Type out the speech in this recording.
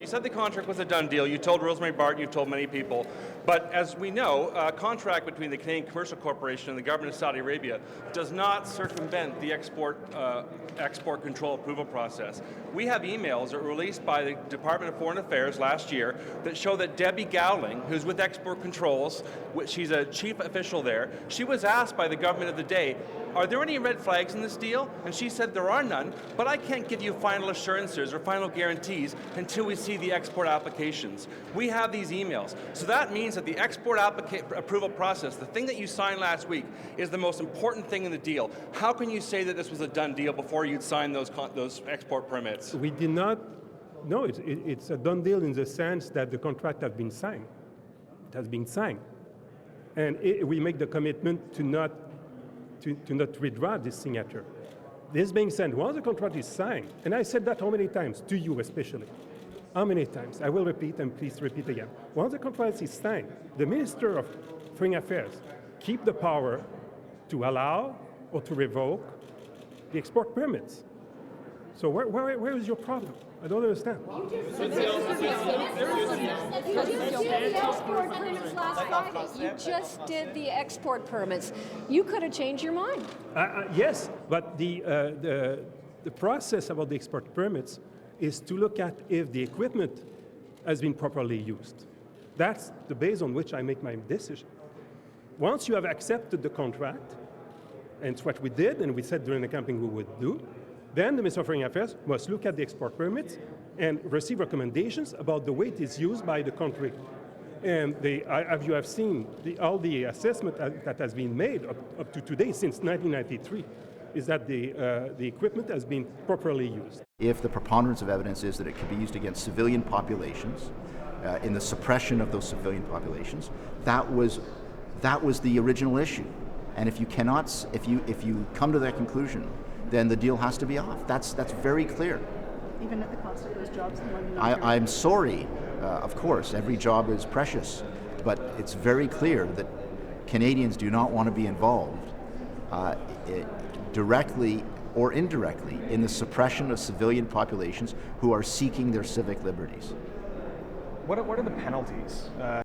You said the contract was a done deal. You told Rosemary Barton, you've told many people. But as we know, a contract between the Canadian Commercial Corporation and the government of Saudi Arabia does not circumvent the export control approval process. We have emails that were released by the Department of Foreign Affairs last year that show that Debbie Gowling, who's with Export Controls, she's a chief official there, she was asked by the government of the day, are there any red flags in this deal? And she said there are none, but I can't give you final assurances or final guarantees until we see the export applications. We have these emails. So that means that the export approval process, the thing that you signed last week, is the most important thing in the deal. How can you say that this was a done deal before you'd signed those export permits? We did not. No, it's a done deal in the sense that the contract has been signed. It has been signed. And we make the commitment to not withdraw this signature. This being said, once the contract is signed, and I said that how many times, to you especially, how many times? I will repeat, and please repeat again. Once the contract is signed, the Minister of Foreign Affairs keep the power to allow or to revoke the export permits. So where is your problem? I don't understand. You just did the export permits. You could have changed your mind. Yes, but the process about the export permits is to look at if the equipment has been properly used. That's the base on which I make my decision. Once you have accepted the contract, and it's what we did, and we said during the campaign we would do, then the Minister of Foreign Affairs must look at the export permits and receive recommendations about the way it is used by the country. And as you have seen, all the assessment that has been made up to today, since 1993, is that the equipment has been properly used. If the preponderance of evidence is that it can be used against civilian populations, in the suppression of those civilian populations, that was the original issue. And if you cannot, if you come to that conclusion, then the deal has to be off. That's very clear. Even at the cost of those jobs? I'm sorry, of course, every job is precious, but it's very clear that Canadians do not want to be involved directly or indirectly in the suppression of civilian populations who are seeking their civic liberties. What are the penalties?